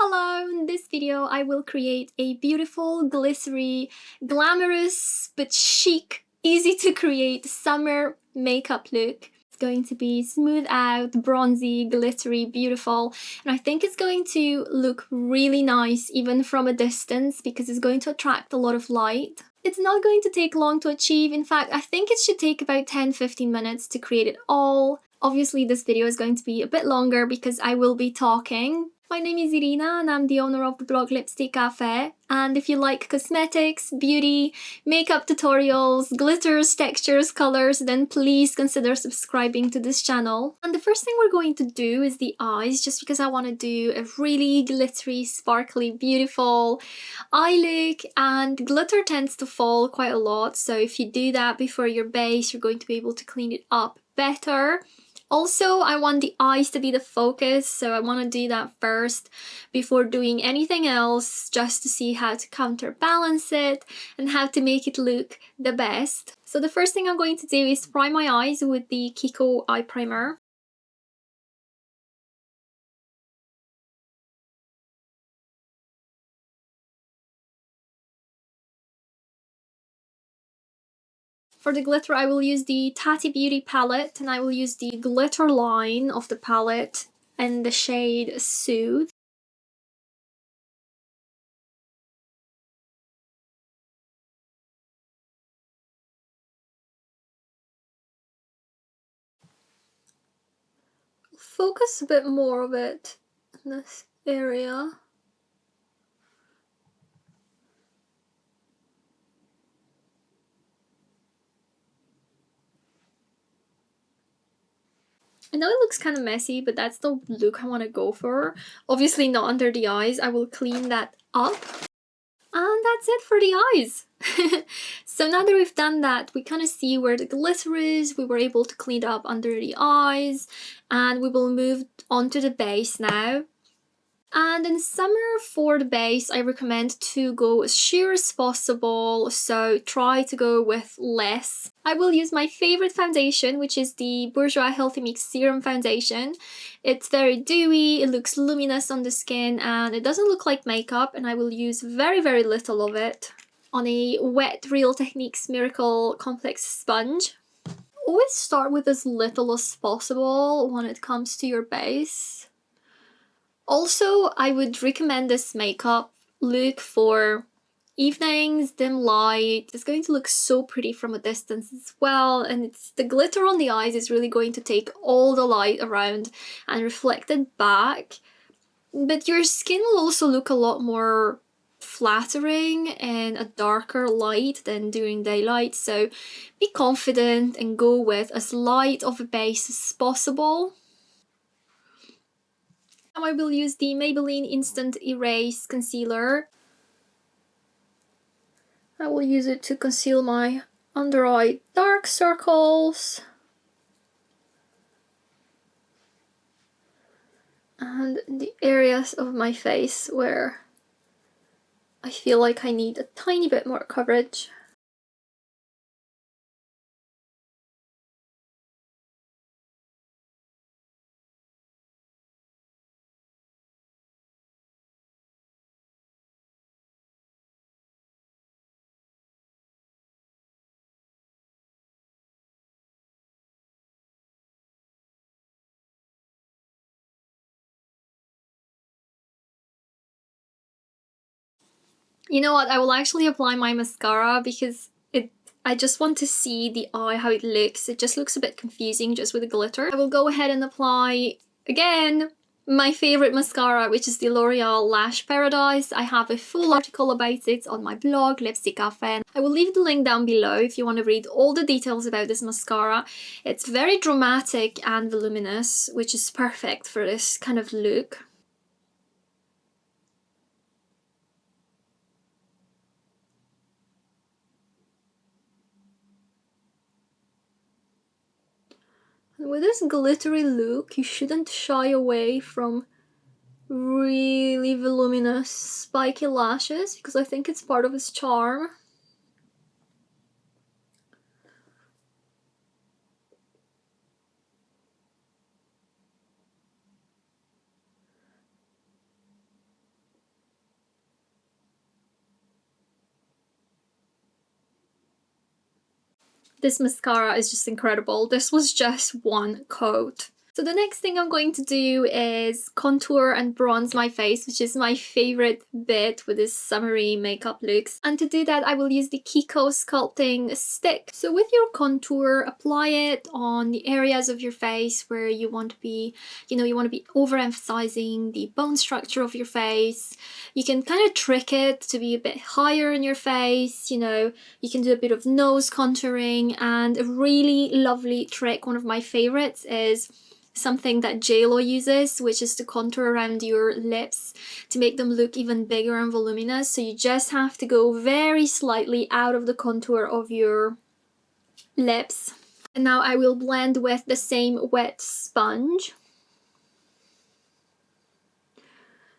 Hello, in this video I will create a beautiful, glittery, glamorous, but chic, easy to create summer makeup look. It's going to be smooth out, bronzy, glittery, beautiful, and I think it's going to look really nice even from a distance because it's going to attract a lot of light. It's not going to take long to achieve. In fact, I think it should take about 10-15 minutes to create it all. Obviously, this video is going to be a bit longer because I will be talking. My name is Irina and I'm the owner of the blog Lipstick Cafe. And if you like cosmetics, beauty, makeup tutorials, glitters, textures, colors, then please consider subscribing to this channel. And the first thing we're going to do is the eyes, just because I want to do a really glittery, sparkly, beautiful eye look, and glitter tends to fall quite a lot. So if you do that before your base, you're going to be able to clean it up better. Also, I want the eyes to be the focus, so I want to do that first before doing anything else, just to see how to counterbalance it and how to make it look the best. So the first thing I'm going to do is prime my eyes with the Kiko eye primer. For the glitter, I will use the Tati Beauty palette, and I will use the glitter line of the palette in the shade Soothe. Focus a bit more of it in this area. I know it looks kind of messy, but that's the look I want to go for. Obviously not under the eyes, I will clean that up. And that's it for the eyes. So now that we've done that, we kind of see where the glitter is, we were able to clean it up under the eyes, and we will move on to the base now. And in summer, for the base, I recommend to go as sheer as possible, so try to go with less. I will use my favorite foundation, which is the Bourjois Healthy Mix Serum Foundation. It's very dewy, it looks luminous on the skin, and it doesn't look like makeup, and I will use very, very little of it on a wet Real Techniques Miracle Complex sponge. Always start with as little as possible when it comes to your base. Also, I would recommend this makeup look for evenings, dim light. It's going to look so pretty from a distance as well, and the glitter on the eyes is really going to take all the light around and reflect it back. But your skin will also look a lot more flattering in a darker light than during daylight, so be confident and go with as light of a base as possible. Now I will use the Maybelline Instant Erase Concealer. I will use it to conceal my under eye dark circles and the areas of my face where I feel like I need a tiny bit more coverage. You know what, I will actually apply my mascara because I just want to see the eye, how it looks. It just looks a bit confusing just with the glitter. I will go ahead and apply, again, my favorite mascara, which is the L'Oreal Lash Paradise. I have a full article about it on my blog, Lipstick Cafe. I will leave the link down below if you want to read all the details about this mascara. It's very dramatic and voluminous, which is perfect for this kind of look. With this glittery look, you shouldn't shy away from really voluminous, spiky lashes because I think it's part of its charm. This mascara is just incredible. This was just one coat. So the next thing I'm going to do is contour and bronze my face, which is my favorite bit with this summery makeup looks. And to do that, I will use the Kiko sculpting stick. So with your contour, apply it on the areas of your face where you want to be, you want to be overemphasizing the bone structure of your face. You can kind of trick it to be a bit higher in your face, you can do a bit of nose contouring. And a really lovely trick, one of my favorites, is something that JLo uses, which is to contour around your lips to make them look even bigger and voluminous. So you just have to go very slightly out of the contour of your lips. And now I will blend with the same wet sponge.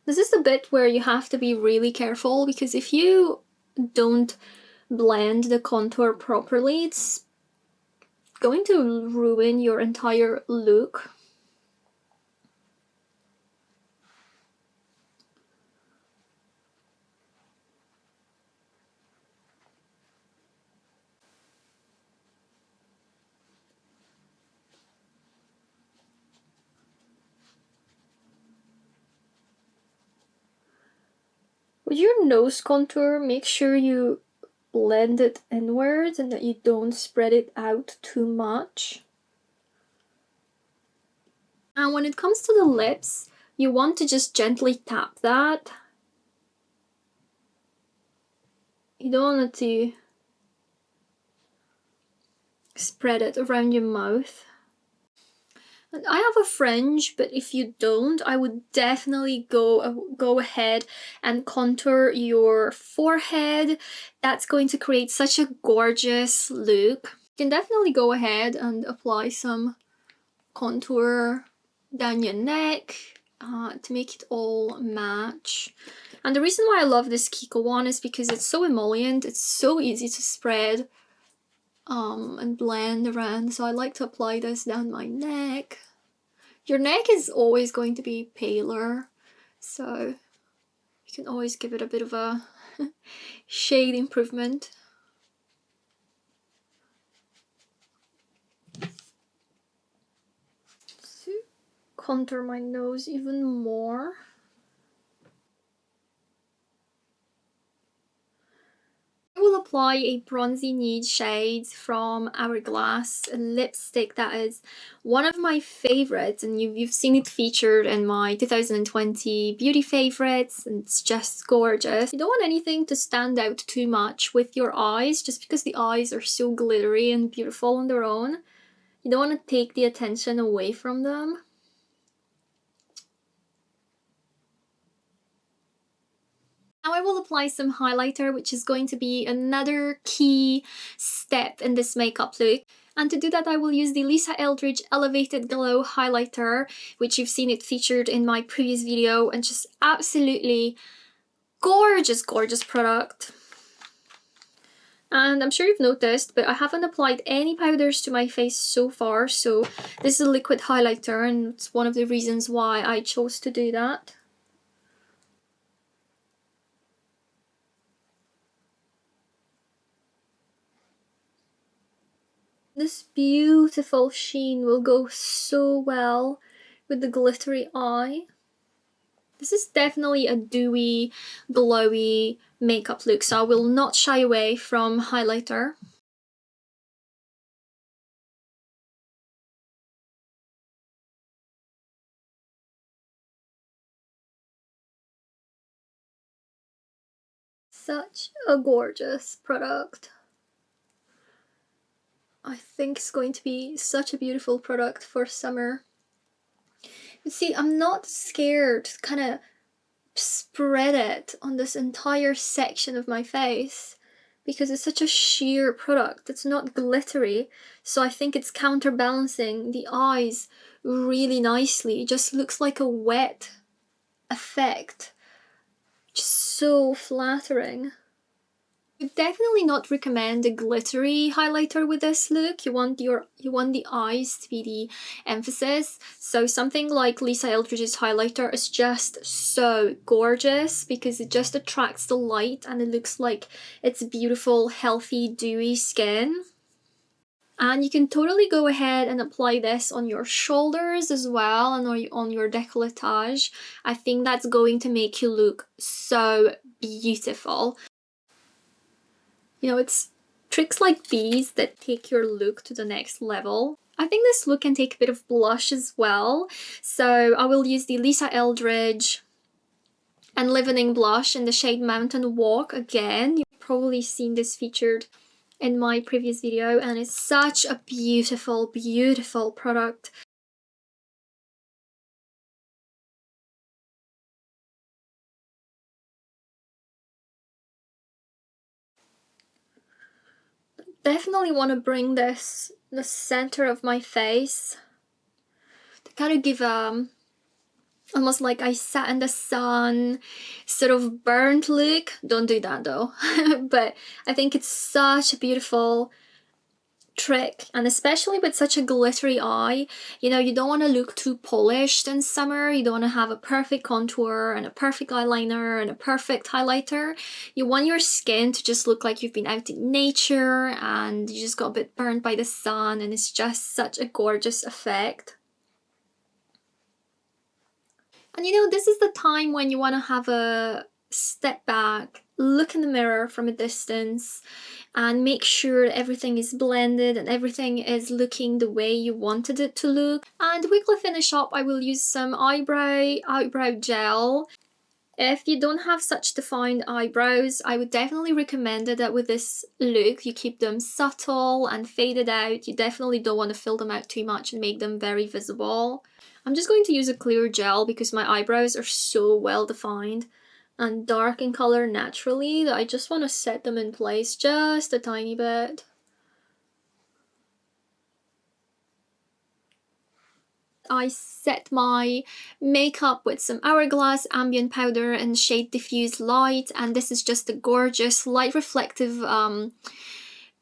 This is the bit where you have to be really careful, because if you don't blend the contour properly, it's going to ruin your entire look. With your nose contour, make sure you blend it inwards and that you don't spread it out too much. And when it comes to the lips, you want to just gently tap that. You don't want to spread it around your mouth. And I have a fringe, but if you don't, I would definitely go ahead and contour your forehead. That's going to create such a gorgeous look. You can definitely go ahead and apply some contour down your neck to make it all match. And the reason why I love this Kiko one is because it's so emollient, it's so easy to spread and blend around. So I like to apply this down my neck. Your neck is always going to be paler, so you can always give it a bit of a shade improvement. So contour my nose even more. I will apply a bronzy nude shade from Hourglass, a lipstick that is one of my favorites, and you've seen it featured in my 2020 beauty favorites, and it's just gorgeous. You don't want anything to stand out too much with your eyes, just because the eyes are so glittery and beautiful on their own. You don't want to take the attention away from them. Now I will apply some highlighter, which is going to be another key step in this makeup look. And to do that, I will use the Lisa Eldridge Elevated Glow highlighter, which you've seen it featured in my previous video, and just absolutely gorgeous, gorgeous product. And I'm sure you've noticed, but I haven't applied any powders to my face so far, so this is a liquid highlighter, and it's one of the reasons why I chose to do that. This beautiful sheen will go so well with the glittery eye. This is definitely a dewy, glowy makeup look, so I will not shy away from highlighter. Such a gorgeous product. I think it's going to be such a beautiful product for summer. You see, I'm not scared to kind of spread it on this entire section of my face because it's such a sheer product. It's not glittery, so I think it's counterbalancing the eyes really nicely. It just looks like a wet effect. Just so flattering. I would definitely not recommend a glittery highlighter with this look. You want the eyes to be the emphasis. So something like Lisa Eldridge's highlighter is just so gorgeous because it just attracts the light and it looks like it's beautiful, healthy, dewy skin. And you can totally go ahead and apply this on your shoulders as well and on your décolletage. I think that's going to make you look so beautiful. You know, it's tricks like these that take your look to the next level. I think this look can take a bit of blush as well. So I will use the Lisa Eldridge Enlivening blush in the shade Mountain Walk again. You've probably seen this featured in my previous video, and it's such a beautiful, beautiful product. Definitely want to bring this the center of my face to kind of give almost like I sat in the sun, sort of burnt look. Don't do that though. But I think it's such a beautiful trick, and especially with such a glittery eye. You know, you don't want to look too polished in summer. You don't want to have a perfect contour and a perfect eyeliner and a perfect highlighter. You want your skin to just look like you've been out in nature and you just got a bit burned by the sun, and it's just such a gorgeous effect. And you know, this is the time when you want to have a step back, look in the mirror from a distance, and make sure everything is blended and everything is looking the way you wanted it to look. And to quickly finish up, I will use some eyebrow gel. If you don't have such defined eyebrows, I would definitely recommend that with this look you keep them subtle and faded out. You definitely don't want to fill them out too much and make them very visible. I'm just going to use a clear gel because my eyebrows are so well defined and dark in color naturally that I just want to set them in place just a tiny bit. I set my makeup with some Hourglass Ambient powder in shade Diffused Light, and this is just a gorgeous light reflective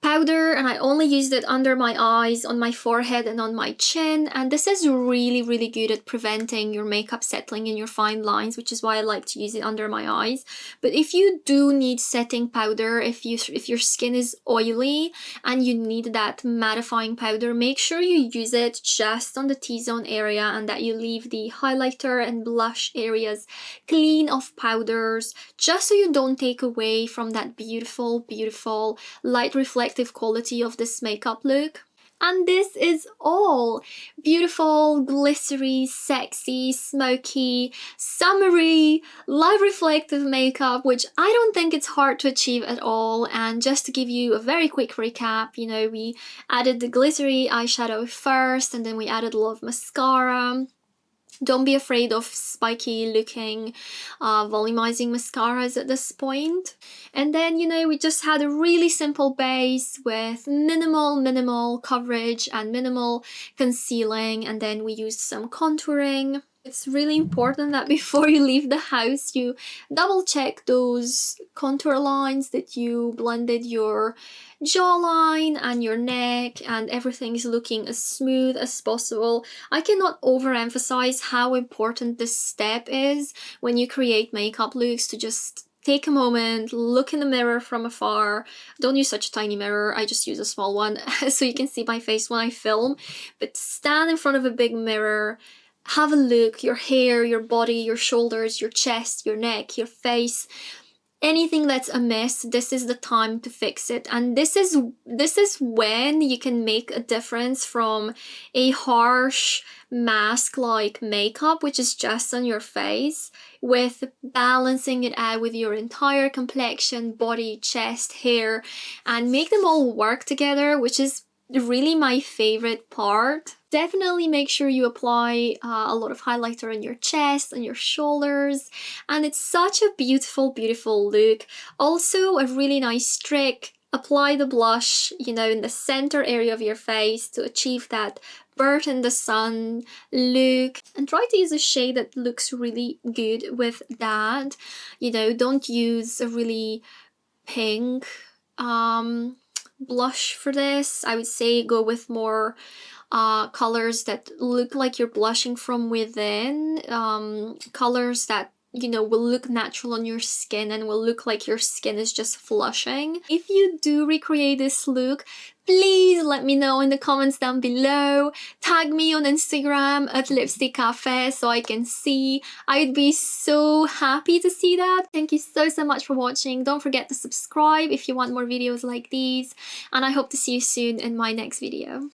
powder, and I only used it under my eyes, on my forehead and on my chin, and this is really, really good at preventing your makeup settling in your fine lines, which is why I like to use it under my eyes. But if you do need setting powder, if your skin is oily and you need that mattifying powder, make sure you use it just on the T-zone area and that you leave the highlighter and blush areas clean of powders, just so you don't take away from that beautiful, beautiful light reflective quality of this makeup look. And this is all beautiful, glittery, sexy, smoky, summery, light reflective makeup, which I don't think it's hard to achieve at all. And just to give you a very quick recap, you know, we added the glittery eyeshadow first, and then we added a lot of mascara. Don't be afraid of spiky looking volumizing mascaras at this point. And then, you know, we just had a really simple base with minimal coverage and minimal concealing, and then we used some contouring. It's really important that before you leave the house, you double check those contour lines, that you blended your jawline and your neck and everything is looking as smooth as possible. I cannot overemphasize how important this step is when you create makeup looks, to just take a moment, look in the mirror from afar. Don't use such a tiny mirror, I just use a small one so you can see my face when I film. But stand in front of a big mirror, have a look, your hair, your body, your shoulders, your chest, your neck, your face. Anything that's amiss, this is the time to fix it. And this is when you can make a difference from a harsh mask-like makeup, which is just on your face, with balancing it out with your entire complexion, body, chest, hair, and make them all work together, which is really my favorite part. Definitely make sure you apply a lot of highlighter on your chest and your shoulders, and it's such a beautiful look. Also a really nice trick, apply the blush, you know, in the center area of your face to achieve that burnt in the sun look, and try to use a shade that looks really good with that. You know, don't use a really pink blush for this. I would say go with more colors that look like you're blushing from within, colors that you know, will look natural on your skin and will look like your skin is just flushing. If you do recreate this look, please let me know in the comments down below. Tag me on Instagram at Lipstick Cafe so I can see. I'd be so happy to see that. Thank you so much for watching. Don't forget to subscribe if you want more videos like these, and I hope to see you soon in my next video.